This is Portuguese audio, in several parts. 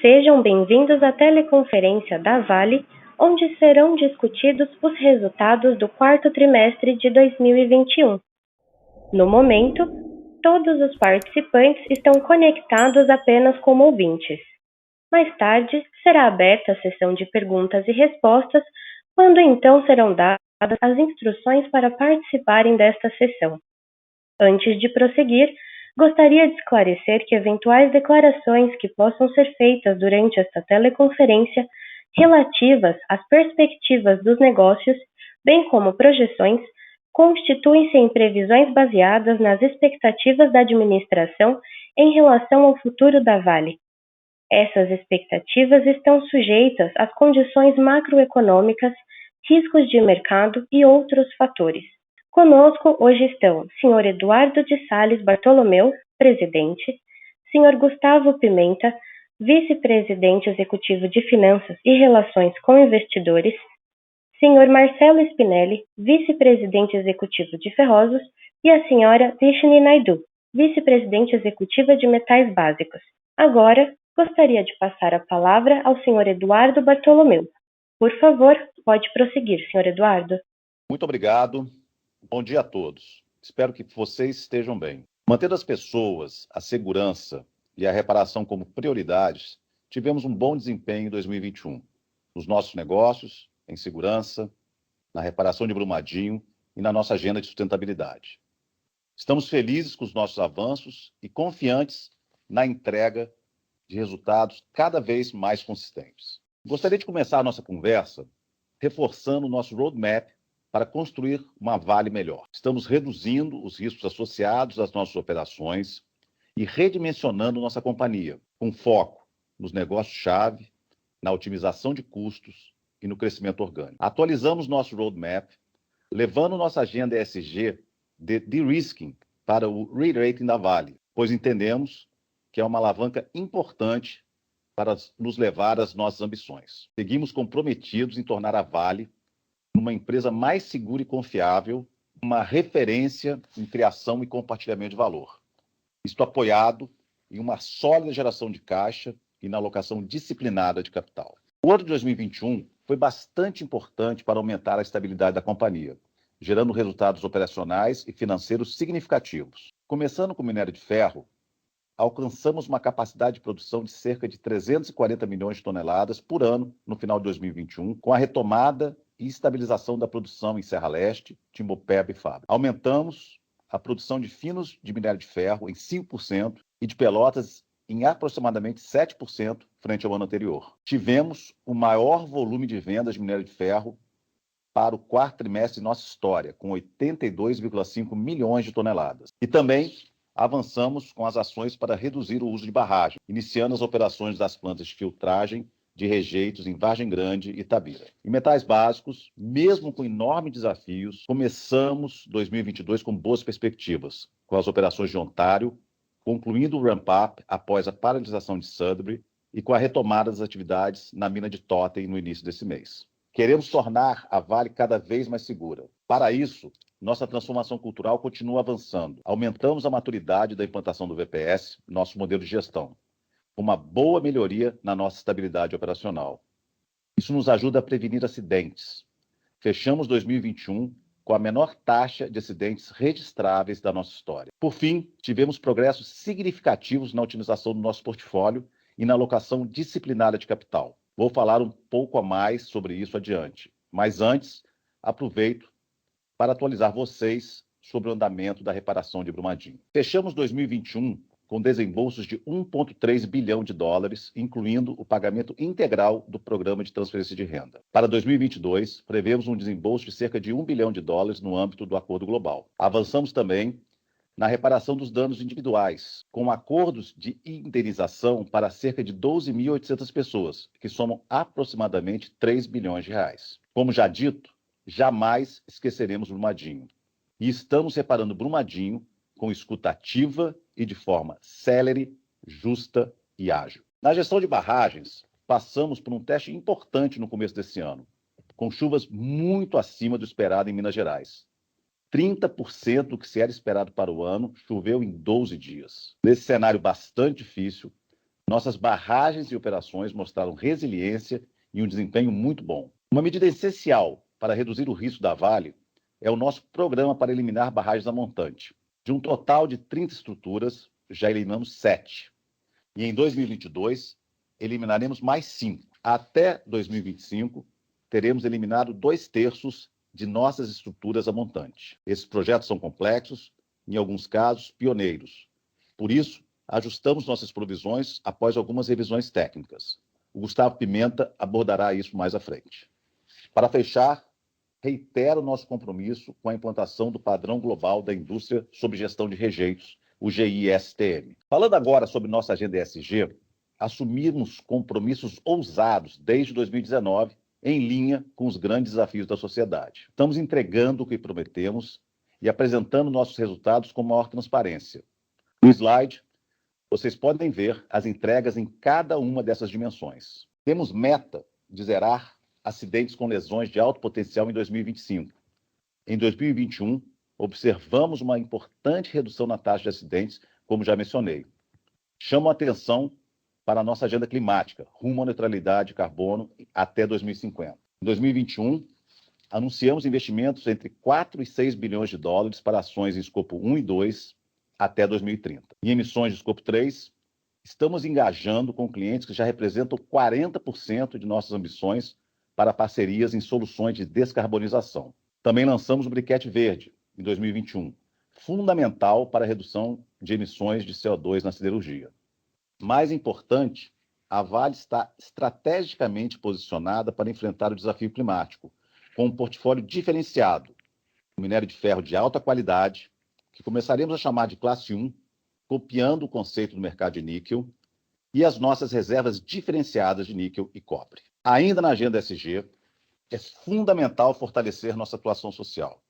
Sejam bem-vindos à teleconferência da Vale, onde serão discutidos os resultados do quarto trimestre de 2021. No momento, todos os participantes estão conectados apenas como ouvintes. Mais tarde, será aberta a sessão de perguntas e respostas, quando então serão dadas as instruções para participarem desta sessão. Antes de prosseguir, gostaria de esclarecer que eventuais declarações que possam ser feitas durante esta teleconferência relativas às perspectivas dos negócios, bem como projeções, constituem-se em previsões baseadas nas expectativas da administração em relação ao futuro da Vale. Essas expectativas estão sujeitas às condições macroeconômicas, riscos de mercado e outros fatores. Conosco hoje estão Sr. Eduardo de Sales Bartolomeu, presidente, Sr. Gustavo Pimenta, vice-presidente executivo de Finanças e Relações com Investidores, Sr. Marcelo Spinelli, vice-presidente executivo de Ferrosos, e a Sra. Vishni Naidu, vice-presidente executiva de Metais Básicos. Agora, gostaria de passar a palavra ao Sr. Eduardo Bartolomeu. Por favor, pode prosseguir, Sr. Eduardo. Muito obrigado. Bom dia a todos. Espero que vocês estejam bem. Mantendo as pessoas, a segurança e a reparação como prioridades, tivemos um bom desempenho em 2021, nos nossos negócios, em segurança, na reparação de Brumadinho e na nossa agenda de sustentabilidade. Estamos felizes com os nossos avanços e confiantes na entrega de resultados cada vez mais consistentes. Gostaria de começar a nossa conversa reforçando o nosso roadmap para construir uma Vale melhor. Estamos reduzindo os riscos associados às nossas operações e redimensionando nossa companhia, com foco nos negócios-chave, na otimização de custos e no crescimento orgânico. Atualizamos nosso roadmap, levando nossa agenda ESG de de-risking para o re-rating da Vale, pois entendemos que é uma alavanca importante para nos levar às nossas ambições. Seguimos comprometidos em tornar a Vale uma empresa mais segura e confiável, uma referência em criação e compartilhamento de valor. Isto apoiado em uma sólida geração de caixa e na alocação disciplinada de capital. O ano de 2021 foi bastante importante para aumentar a estabilidade da companhia, gerando resultados operacionais e financeiros significativos. Começando com o minério de ferro, alcançamos uma capacidade de produção de cerca de 340 milhões de toneladas por ano no final de 2021, com a retomada e estabilização da produção em Serra Leste, Timbopeba e Fábrica. Aumentamos a produção de finos de minério de ferro em 5% e de Pelotas em aproximadamente 7% frente ao ano anterior. Tivemos o maior volume de vendas de minério de ferro para o quarto trimestre de nossa história, com 82,5 milhões de toneladas. E também avançamos com as ações para reduzir o uso de barragem, iniciando as operações das plantas de filtragem de rejeitos em Vargem Grande e Itabira. Em metais básicos, mesmo com enormes desafios, começamos 2022 com boas perspectivas, com as operações de Ontário, concluindo o ramp-up após a paralisação de Sudbury e com a retomada das atividades na mina de Totem no início desse mês. Queremos tornar a Vale cada vez mais segura. Para isso, nossa transformação cultural continua avançando. Aumentamos a maturidade da implantação do VPS, nosso modelo de gestão, uma boa melhoria na nossa estabilidade operacional. Isso nos ajuda a prevenir acidentes. Fechamos 2021 com a menor taxa de acidentes registráveis da nossa história. Por fim, tivemos progressos significativos na otimização do nosso portfólio e na alocação disciplinada de capital. Vou falar um pouco a mais sobre isso adiante, mas antes, aproveito para atualizar vocês sobre o andamento da reparação de Brumadinho. Fechamos 2021 com desembolsos de 1,3 bilhão de dólares, incluindo o pagamento integral do programa de transferência de renda. Para 2022, prevemos um desembolso de cerca de 1 bilhão de dólares no âmbito do Acordo Global. Avançamos também na reparação dos danos individuais, com acordos de indenização para cerca de 12.800 pessoas, que somam aproximadamente 3 bilhões de reais. Como já dito, jamais esqueceremos Brumadinho. E estamos reparando Brumadinho com escuta ativa e de forma célere, justa e ágil. Na gestão de barragens, passamos por um teste importante no começo desse ano, com chuvas muito acima do esperado em Minas Gerais. 30% do que se era esperado para o ano choveu em 12 dias. Nesse cenário bastante difícil, Nossas barragens e operações mostraram resiliência e um desempenho muito bom. Uma medida essencial para reduzir o risco da Vale é o nosso programa para eliminar barragens a montante. De um total de 30 estruturas, já eliminamos 7. E em 2022, eliminaremos mais 5. Até 2025, teremos eliminado 2/3 de nossas estruturas a montante. Esses projetos são complexos, em alguns casos, pioneiros. Por isso, ajustamos nossas provisões após algumas revisões técnicas. O Gustavo Pimenta abordará isso mais à frente. Para fechar, reitero nosso compromisso com a implantação do Padrão Global da Indústria sob Gestão de Rejeitos, o GISTM. Falando agora sobre nossa agenda ESG, assumimos compromissos ousados desde 2019, em linha com os grandes desafios da sociedade. Estamos entregando o que prometemos e apresentando nossos resultados com maior transparência. No slide, vocês podem ver as entregas em cada uma dessas dimensões. Temos meta de zerar acidentes com lesões de alto potencial em 2025. Em 2021, observamos uma importante redução na taxa de acidentes, como já mencionei. Chamo a atenção para a nossa agenda climática, rumo à neutralidade de carbono até 2050. Em 2021, anunciamos investimentos entre 4 e 6 bilhões de dólares para ações em escopo 1 e 2 até 2030. Em emissões de escopo 3, estamos engajando com clientes que já representam 40% de nossas ambições para parcerias em soluções de descarbonização. Também lançamos o Briquete Verde, em 2021, fundamental para a redução de emissões de CO2 na siderurgia. Mais importante, a Vale está estrategicamente posicionada para enfrentar o desafio climático, com um portfólio diferenciado, o minério de ferro de alta qualidade, que começaremos a chamar de classe 1, copiando o conceito do mercado de níquel, e as nossas reservas diferenciadas de níquel e cobre. Ainda na agenda ESG, é fundamental fortalecer nossa atuação social.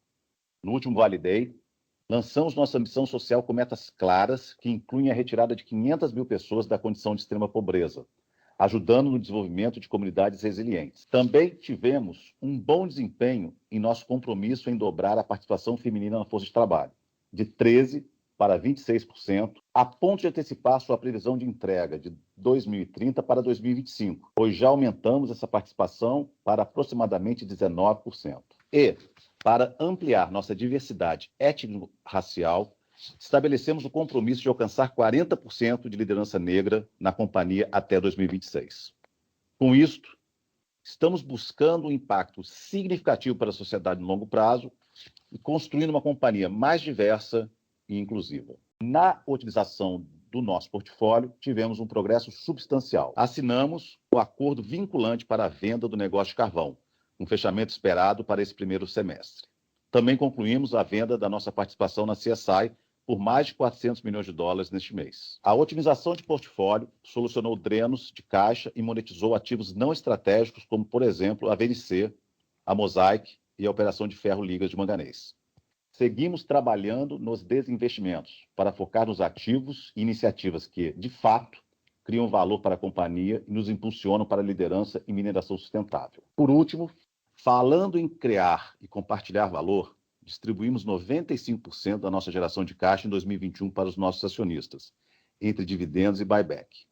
No último Vale Day, lançamos nossa missão social com metas claras, que incluem a retirada de 500 mil pessoas da condição de extrema pobreza, ajudando no desenvolvimento de comunidades resilientes. Também tivemos um bom desempenho em nosso compromisso em dobrar a participação feminina na força de trabalho, de 13% para 26%, a ponto de antecipar sua previsão de entrega de 2030 para 2025, pois já aumentamos essa participação para aproximadamente 19%. E, para ampliar nossa diversidade étnico-racial, estabelecemos o compromisso de alcançar 40% de liderança negra na companhia até 2026. Com isto, estamos buscando um impacto significativo para a sociedade no longo prazo e construindo uma companhia mais diversa e inclusiva. Na otimização do nosso portfólio, tivemos um progresso substancial. Assinamos o acordo vinculante para a venda do negócio de carvão, um fechamento esperado para esse primeiro semestre. Também concluímos a venda da nossa participação na CSI por mais de 400 milhões de dólares neste mês. A otimização de portfólio solucionou drenos de caixa e monetizou ativos não estratégicos, como, por exemplo, a VNC, a Mosaic e a operação de ferro ligas de manganês. Seguimos trabalhando nos desinvestimentos para focar nos ativos e iniciativas que, de fato, criam valor para a companhia e nos impulsionam para a liderança em mineração sustentável. Por último, falando em criar e compartilhar valor, distribuímos 95% da nossa geração de caixa em 2021 para os nossos acionistas, entre dividendos e buyback.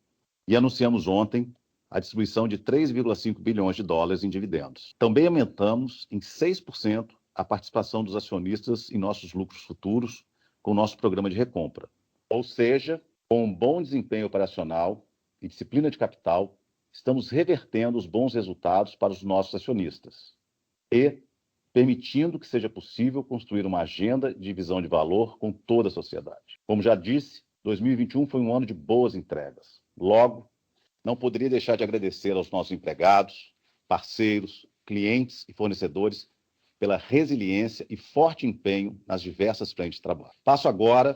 E anunciamos ontem a distribuição de 3,5 bilhões de dólares em dividendos. Também aumentamos em 6% a participação dos acionistas em nossos lucros futuros com o nosso programa de recompra. Ou seja, com um bom desempenho operacional e disciplina de capital, estamos revertendo os bons resultados para os nossos acionistas e permitindo que seja possível construir uma agenda de divisão de valor com toda a sociedade. Como já disse, 2021 foi um ano de boas entregas. Logo, não poderia deixar de agradecer aos nossos empregados, parceiros, clientes e fornecedores pela resiliência e forte empenho nas diversas frentes de trabalho. Passo agora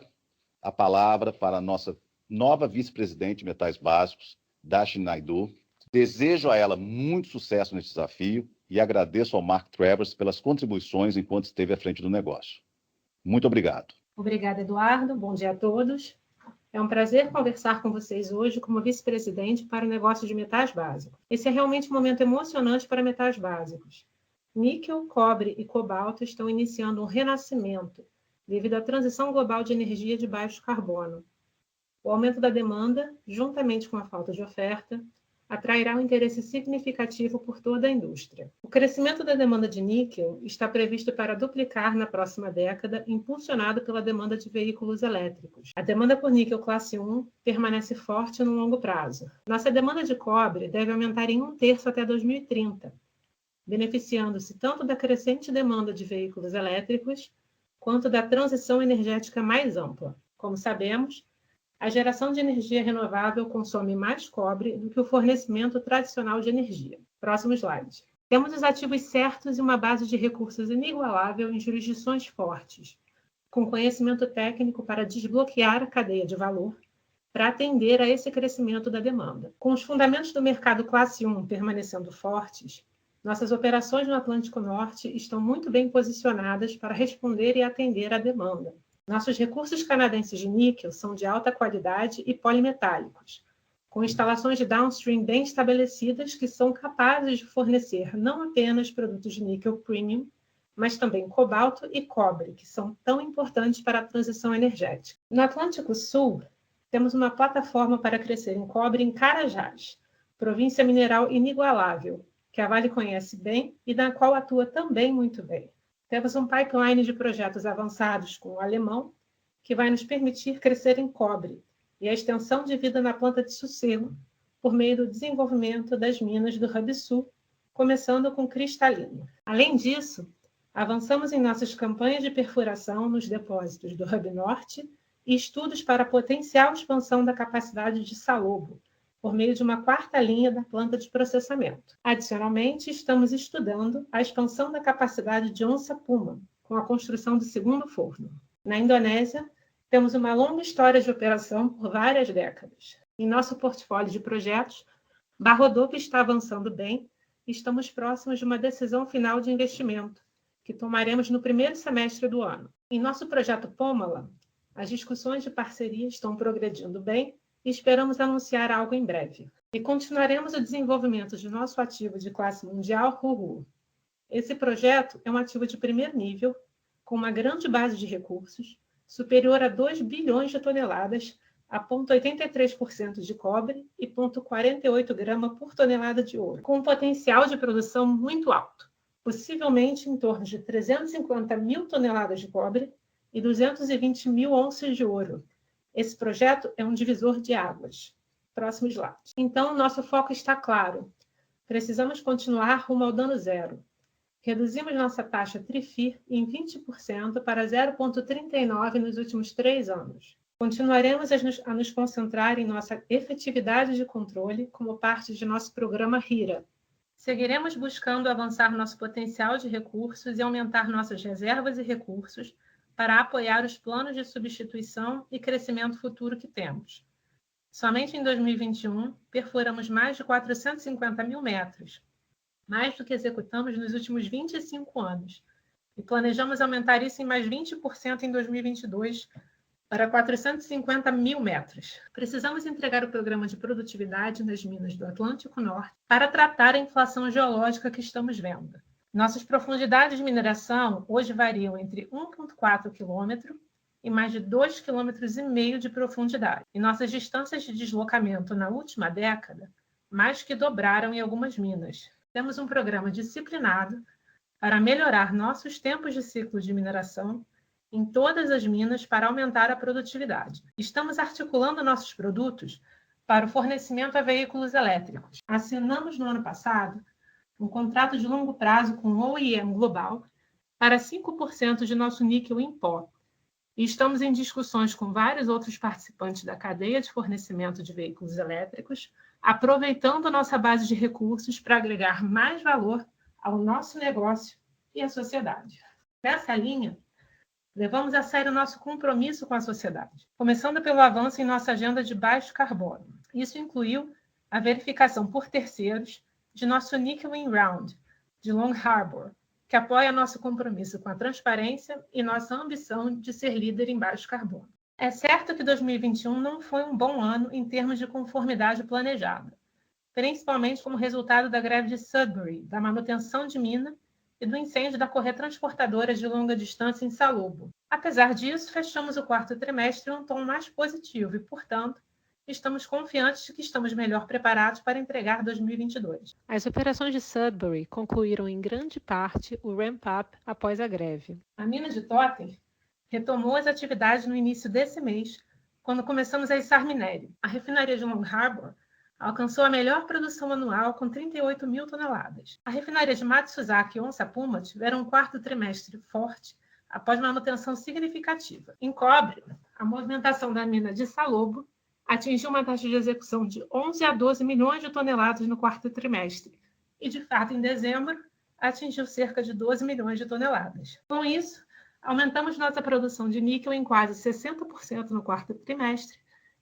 a palavra para a nossa nova vice-presidente de Metais Básicos, Darshini Naidu. Desejo a ela muito sucesso nesse desafio e agradeço ao Mark Travers pelas contribuições enquanto esteve à frente do negócio. Muito obrigado. Obrigada, Eduardo. Bom dia a todos. É um prazer conversar com vocês hoje como vice-presidente para o negócio de metais básicos. Esse é realmente um momento emocionante para metais básicos. Níquel, cobre e cobalto estão iniciando um renascimento devido à transição global de energia de baixo carbono. O aumento da demanda, juntamente com a falta de oferta, atrairá um interesse significativo por toda a indústria. O crescimento da demanda de níquel está previsto para duplicar na próxima década, impulsionado pela demanda de veículos elétricos. A demanda por níquel classe 1 permanece forte no longo prazo. Nossa demanda de cobre deve aumentar em 1/3 até 2030, beneficiando-se tanto da crescente demanda de veículos elétricos, quanto da transição energética mais ampla. Como sabemos, a geração de energia renovável consome mais cobre do que o fornecimento tradicional de energia. Próximo slide. Temos os ativos certos e uma base de recursos inigualável em jurisdições fortes, com conhecimento técnico para desbloquear a cadeia de valor, para atender a esse crescimento da demanda. Com os fundamentos do mercado classe 1 permanecendo fortes, nossas operações no Atlântico Norte estão muito bem posicionadas para responder e atender à demanda. Nossos recursos canadenses de níquel são de alta qualidade e polimetálicos, com instalações de downstream bem estabelecidas que são capazes de fornecer não apenas produtos de níquel premium, mas também cobalto e cobre, que são tão importantes para a transição energética. No Atlântico Sul, temos uma plataforma para crescer em cobre em Carajás, província mineral inigualável, que a Vale conhece bem e na qual atua também muito bem. Temos um pipeline de projetos avançados com o alemão, que vai nos permitir crescer em cobre, e a extensão de vida na planta de Sossego, por meio do desenvolvimento das minas do Hub Sul, começando com cristalino. Além disso, avançamos em nossas campanhas de perfuração nos depósitos do Hub Norte e estudos para a potencial expansão da capacidade de Salobo, por meio de uma 4ª linha da planta de processamento. Adicionalmente, estamos estudando a expansão da capacidade de Onça Puma, com a construção do 2º forno. Na Indonésia, temos uma longa história de operação por várias décadas. Em nosso portfólio de projetos, Barra do está avançando bem e estamos próximos de uma decisão final de investimento, que tomaremos no primeiro semestre do ano. Em nosso projeto Pômala, as discussões de parceria estão progredindo bem e esperamos anunciar algo em breve. E continuaremos o desenvolvimento de nosso ativo de classe mundial, Hu'u. Esse projeto é um ativo de primeiro nível, com uma grande base de recursos, superior a 2 bilhões de toneladas, a 0,83% de cobre e 0,48 grama por tonelada de ouro, com um potencial de produção muito alto, possivelmente em torno de 350 mil toneladas de cobre e 220 mil onças de ouro. Esse projeto é um divisor de águas. Próximo slide. Então, nosso foco está claro. Precisamos continuar rumo ao dano zero. Reduzimos nossa taxa TRIFIR em 20% para 0,39 nos últimos 3 anos. Continuaremos a nos concentrar em nossa efetividade de controle como parte de nosso programa HIRA. Seguiremos buscando avançar nosso potencial de recursos e aumentar nossas reservas e recursos para apoiar os planos de substituição e crescimento futuro que temos. Somente em 2021, perfuramos mais de 450 mil metros, mais do que executamos nos últimos 25 anos, e planejamos aumentar isso em mais 20% em 2022 para 450 mil metros. Precisamos entregar o programa de produtividade nas minas do Atlântico Norte para tratar a inflação geológica que estamos vendo. Nossas profundidades de mineração hoje variam entre 1,4 km e mais de 2,5 km de profundidade. E nossas distâncias de deslocamento na última década mais que dobraram em algumas minas. Temos um programa disciplinado para melhorar nossos tempos de ciclo de mineração em todas as minas para aumentar a produtividade. Estamos articulando nossos produtos para o fornecimento a veículos elétricos. Assinamos no ano passado um contrato de longo prazo com o OEM Global para 5% de nosso níquel em pó. E estamos em discussões com vários outros participantes da cadeia de fornecimento de veículos elétricos, aproveitando nossa base de recursos para agregar mais valor ao nosso negócio e à sociedade. Nessa linha, levamos a sério o nosso compromisso com a sociedade, começando pelo avanço em nossa agenda de baixo carbono. Isso incluiu a verificação por terceiros de nosso Nickel in Round, de Long Harbour, que apoia nosso compromisso com a transparência e nossa ambição de ser líder em baixo carbono. É certo que 2021 não foi um bom ano em termos de conformidade planejada, principalmente como resultado da greve de Sudbury, da manutenção de mina e do incêndio da correia transportadora de longa distância em Salobo. Apesar disso, fechamos o quarto trimestre em um tom mais positivo e, portanto, estamos confiantes de que estamos melhor preparados para entregar 2022. As operações de Sudbury concluíram em grande parte o ramp-up após a greve. A mina de Totter retomou as atividades no início desse mês, quando começamos a içar minério. A refinaria de Long Harbor alcançou a melhor produção anual com 38 mil toneladas. A refinaria de Matsuzaki e Onça Puma tiveram um quarto trimestre forte após manutenção significativa. Em cobre, a movimentação da mina de Salobo atingiu uma taxa de execução de 11 a 12 milhões de toneladas no quarto trimestre e, de fato, em dezembro, atingiu cerca de 12 milhões de toneladas. Com isso, aumentamos nossa produção de níquel em quase 60% no quarto trimestre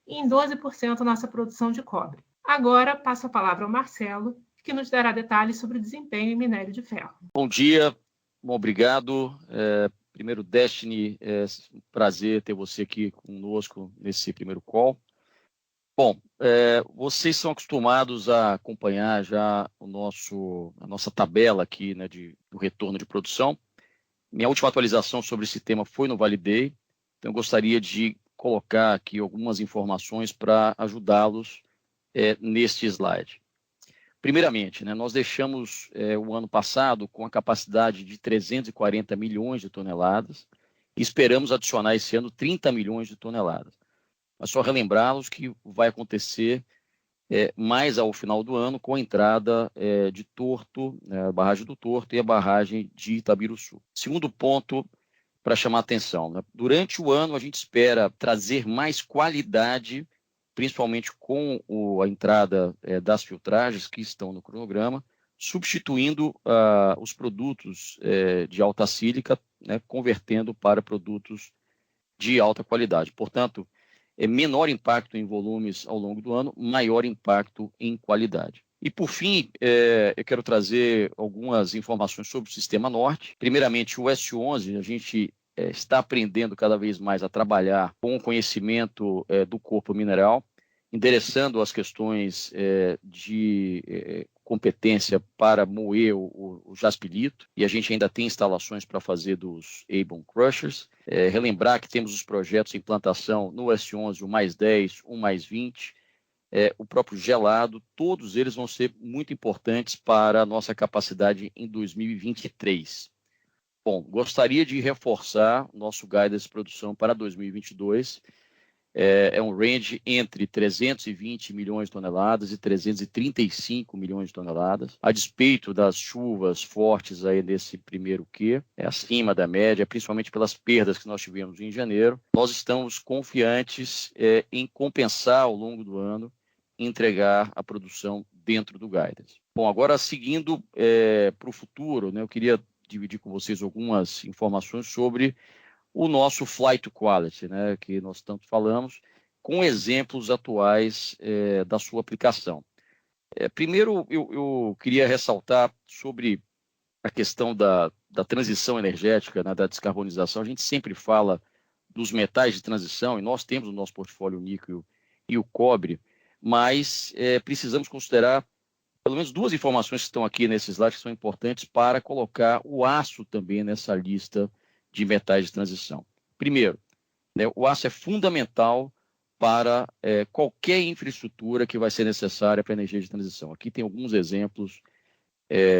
e em 12% nossa produção de cobre. Agora, passo a palavra ao Marcelo, que nos dará detalhes sobre o desempenho em minério de ferro. Bom dia, bom, obrigado. Primeiro, Destiny, um prazer ter você aqui conosco nesse primeiro call. Bom, vocês são acostumados a acompanhar já a nossa tabela aqui, né, do retorno de produção. Minha última atualização sobre esse tema foi no Vale Day, então eu gostaria de colocar aqui algumas informações para ajudá-los neste slide. Primeiramente, né, nós deixamos o ano passado com a capacidade de 340 milhões de toneladas e esperamos adicionar esse ano 30 milhões de toneladas. Mas só relembrá-los que vai acontecer mais ao final do ano com a entrada de Torto, a barragem do Torto e a barragem de Itabiruçu. Segundo ponto para chamar a atenção, né? Durante o ano a gente espera trazer mais qualidade, principalmente com a entrada das filtragens que estão no cronograma, substituindo os produtos de alta sílica, né, convertendo para produtos de alta qualidade. Portanto, menor impacto em volumes ao longo do ano, maior impacto em qualidade. E, por fim, eu quero trazer algumas informações sobre o Sistema Norte. Primeiramente, o S11, a gente está aprendendo cada vez mais a trabalhar com o conhecimento do corpo mineral, endereçando as questões de competência para moer o jaspilito, e a gente ainda tem instalações para fazer dos A-Bone Crushers. Relembrar que temos os projetos de implantação no S11, o mais 10, o mais 20, o próprio gelado, todos eles vão ser muito importantes para a nossa capacidade em 2023. Bom, gostaria de reforçar o nosso guidance de produção para 2022, um range entre 320 milhões de toneladas e 335 milhões de toneladas, a despeito das chuvas fortes aí nesse primeiro Q, acima da média, principalmente pelas perdas que nós tivemos em janeiro. Nós estamos confiantes em compensar ao longo do ano e entregar a produção dentro do guidance. Bom, agora seguindo para o futuro, né, eu queria dividir com vocês algumas informações sobre o nosso Flight to Quality, né, que nós tanto falamos, com exemplos atuais da sua aplicação. Primeiro, eu queria ressaltar sobre a questão da transição energética, né, da descarbonização. A gente sempre fala dos metais de transição, e nós temos no nosso portfólio o níquel e o cobre, mas precisamos considerar pelo menos duas informações que estão aqui nesse slide que são importantes para colocar o aço também nessa lista de metais de transição. Primeiro, né, o aço é fundamental para qualquer infraestrutura que vai ser necessária para a energia de transição. Aqui tem alguns exemplos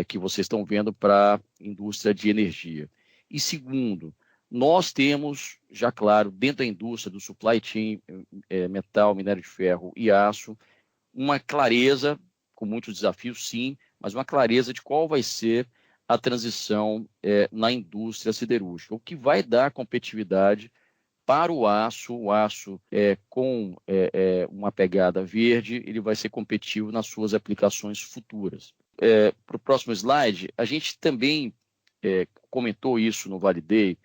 que vocês estão vendo para a indústria de energia. E segundo, nós temos, já claro, dentro da indústria do supply chain, metal, minério de ferro e aço, uma clareza, com muitos desafios sim, mas uma clareza de qual vai ser a transição na indústria siderúrgica, o que vai dar competitividade para o aço com uma pegada verde, ele vai ser competitivo nas suas aplicações futuras. Para o próximo slide, a gente também comentou isso no Vale Day,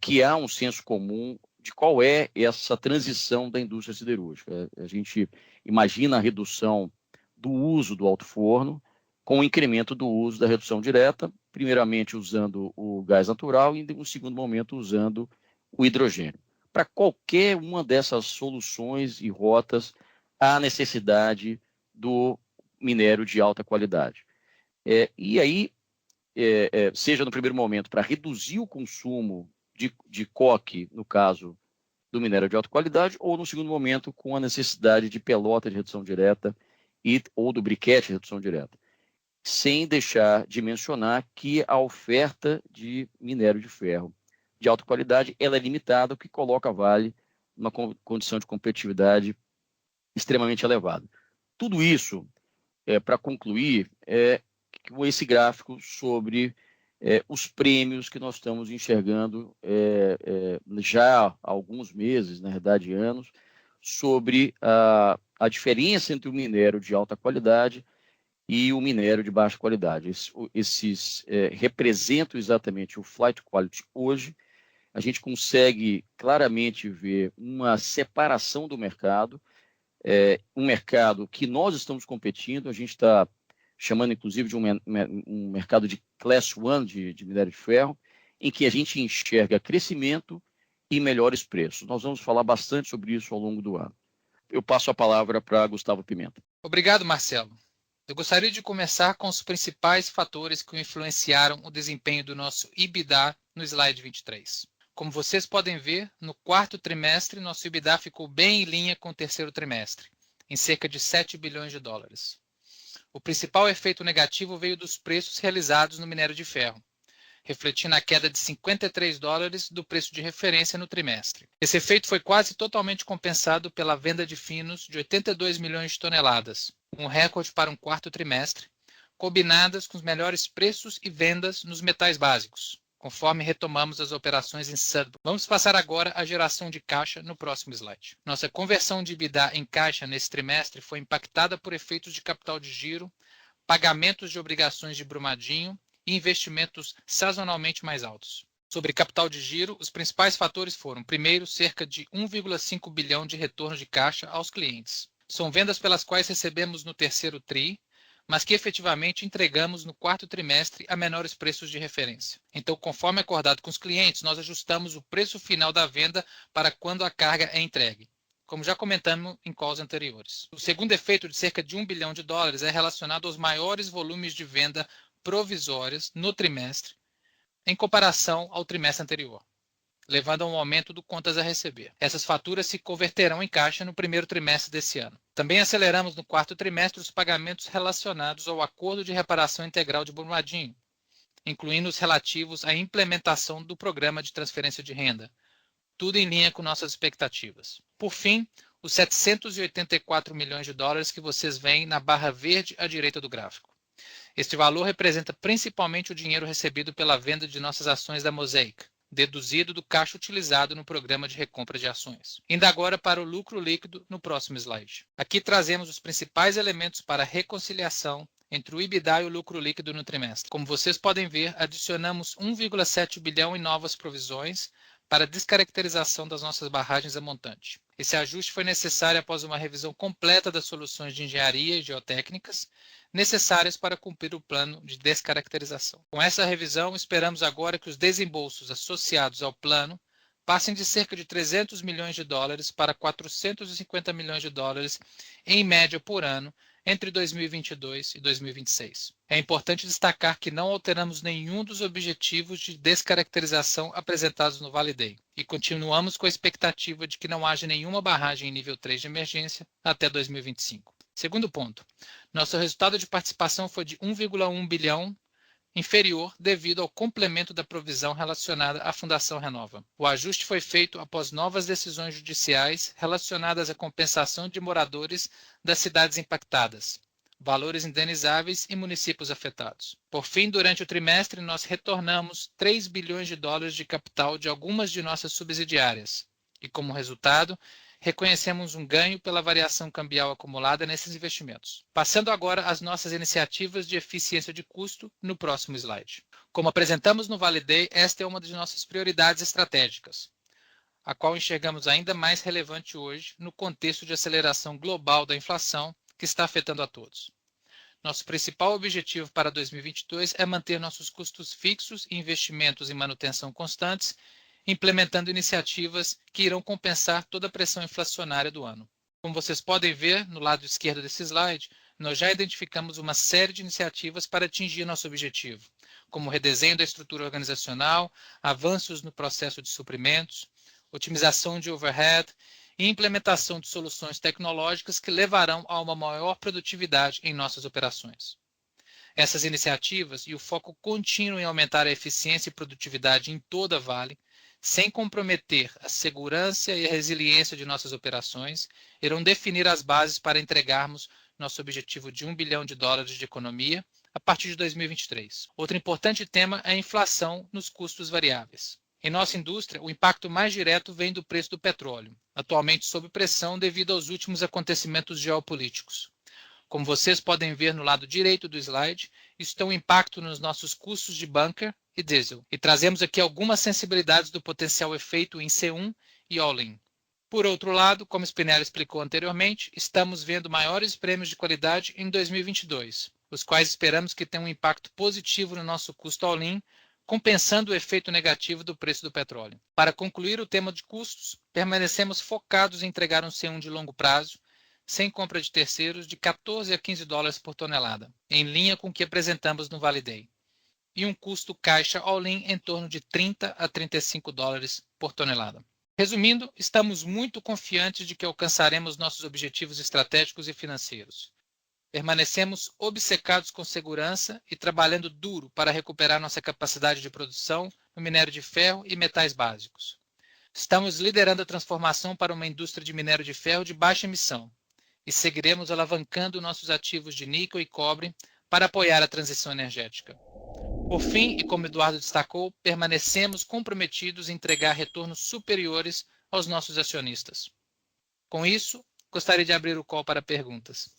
que há um senso comum de qual é essa transição da indústria siderúrgica. A gente imagina a redução do uso do alto forno, com o incremento do uso da redução direta, primeiramente usando o gás natural e, em um segundo momento, usando o hidrogênio. Para qualquer uma dessas soluções e rotas, há necessidade do minério de alta qualidade. E aí, seja no primeiro momento para reduzir o consumo de coque, no caso do minério de alta qualidade, ou no segundo momento com a necessidade de pelota de redução direta ou do briquete de redução direta. Sem deixar de mencionar que a oferta de minério de ferro de alta qualidade ela é limitada, o que coloca a Vale numa condição de competitividade extremamente elevada. Tudo isso, para concluir, esse gráfico sobre os prêmios que nós estamos enxergando já há alguns meses, na verdade anos, sobre a diferença entre o minério de alta qualidade e o minério de baixa qualidade. Esses representam exatamente o flight quality hoje. A gente consegue claramente ver uma separação do mercado, um mercado que nós estamos competindo, a gente está chamando inclusive de um mercado de Class 1 de minério de ferro, em que a gente enxerga crescimento e melhores preços. Nós vamos falar bastante sobre isso ao longo do ano. Eu passo a palavra para Gustavo Pimenta. Obrigado, Marcelo. Eu gostaria de começar com os principais fatores que influenciaram o desempenho do nosso EBITDA no slide 23. Como vocês podem ver, no quarto trimestre, nosso EBITDA ficou bem em linha com o terceiro trimestre, em cerca de 7 bilhões de dólares. O principal efeito negativo veio dos preços realizados no minério de ferro, refletindo a queda de 53 dólares do preço de referência no trimestre. Esse efeito foi quase totalmente compensado pela venda de finos de 82 milhões de toneladas, um recorde para um quarto trimestre, combinadas com os melhores preços e vendas nos metais básicos, conforme retomamos as operações em Sudbury. Vamos passar agora à geração de caixa no próximo slide. Nossa conversão de EBITDA em caixa nesse trimestre foi impactada por efeitos de capital de giro, pagamentos de obrigações de Brumadinho e investimentos sazonalmente mais altos. Sobre capital de giro, os principais fatores foram, primeiro, cerca de 1,5 bilhão de retorno de caixa aos clientes. São vendas pelas quais recebemos no terceiro TRI, mas que efetivamente entregamos no quarto trimestre a menores preços de referência. Então, conforme acordado com os clientes, nós ajustamos o preço final da venda para quando a carga é entregue, como já comentamos em calls anteriores. O segundo efeito, de cerca de 1 bilhão de dólares, é relacionado aos maiores volumes de venda provisórias no trimestre, em comparação ao trimestre anterior, levando a um aumento do contas a receber. Essas faturas se converterão em caixa no primeiro trimestre desse ano. Também aceleramos no quarto trimestre os pagamentos relacionados ao acordo de reparação integral de Brumadinho, incluindo os relativos à implementação do programa de transferência de renda, tudo em linha com nossas expectativas. Por fim, os 784 milhões de dólares que vocês veem na barra verde à direita do gráfico. Este valor representa principalmente o dinheiro recebido pela venda de nossas ações da Mosaic, deduzido do caixa utilizado no programa de recompra de ações. Indo agora para o lucro líquido no próximo slide. Aqui trazemos os principais elementos para a reconciliação entre o EBITDA e o lucro líquido no trimestre. Como vocês podem ver, adicionamos 1,7 bilhão em novas provisões para a descaracterização das nossas barragens a montante. Esse ajuste foi necessário após uma revisão completa das soluções de engenharia e geotécnicas necessárias para cumprir o plano de descaracterização. Com essa revisão, esperamos agora que os desembolsos associados ao plano passem de cerca de 300 milhões de dólares para 450 milhões de dólares em média por ano entre 2022 e 2026. É importante destacar que não alteramos nenhum dos objetivos de descaracterização apresentados no Vale Day e continuamos com a expectativa de que não haja nenhuma barragem em nível 3 de emergência até 2025. Segundo ponto, nosso resultado de participação foi de 1,1 bilhão, inferior devido ao complemento da provisão relacionada à Fundação Renova. O ajuste foi feito após novas decisões judiciais relacionadas à compensação de moradores das cidades impactadas, valores indenizáveis e municípios afetados. Por fim, durante o trimestre, nós retornamos 3 bilhões de dólares de capital de algumas de nossas subsidiárias e, como resultado, reconhecemos um ganho pela variação cambial acumulada nesses investimentos. Passando agora às nossas iniciativas de eficiência de custo no próximo slide. Como apresentamos no Vale Day, esta é uma de nossas prioridades estratégicas, a qual enxergamos ainda mais relevante hoje no contexto de aceleração global da inflação que está afetando a todos. Nosso principal objetivo para 2022 é manter nossos custos fixos e investimentos em manutenção constantes, implementando iniciativas que irão compensar toda a pressão inflacionária do ano. Como vocês podem ver no lado esquerdo desse slide, nós já identificamos uma série de iniciativas para atingir nosso objetivo, como redesenho da estrutura organizacional, avanços no processo de suprimentos, otimização de overhead e implementação de soluções tecnológicas que levarão a uma maior produtividade em nossas operações. Essas iniciativas e o foco contínuo em aumentar a eficiência e produtividade em toda a Vale, sem comprometer a segurança e a resiliência de nossas operações, irão definir as bases para entregarmos nosso objetivo de $1 bilhão de economia a partir de 2023. Outro importante tema é a inflação nos custos variáveis. Em nossa indústria, o impacto mais direto vem do preço do petróleo, atualmente sob pressão devido aos últimos acontecimentos geopolíticos. Como vocês podem ver no lado direito do slide, isso tem um impacto nos nossos custos de bunker e diesel. E trazemos aqui algumas sensibilidades do potencial efeito em C1 e all-in. Por outro lado, como Spinelli explicou anteriormente, estamos vendo maiores prêmios de qualidade em 2022, os quais esperamos que tenham um impacto positivo no nosso custo all-in, compensando o efeito negativo do preço do petróleo. Para concluir o tema de custos, permanecemos focados em entregar um C1 de longo prazo, sem compra de terceiros, de $14 a $15 por tonelada, em linha com o que apresentamos no Vale Day, e um custo caixa all-in em torno de $30 a $35 por tonelada. Resumindo, estamos muito confiantes de que alcançaremos nossos objetivos estratégicos e financeiros. Permanecemos obcecados com segurança e trabalhando duro para recuperar nossa capacidade de produção no minério de ferro e metais básicos. Estamos liderando a transformação para uma indústria de minério de ferro de baixa emissão e seguiremos alavancando nossos ativos de níquel e cobre para apoiar a transição energética. Por fim, e como Eduardo destacou, permanecemos comprometidos em entregar retornos superiores aos nossos acionistas. Com isso, gostaria de abrir o call para perguntas.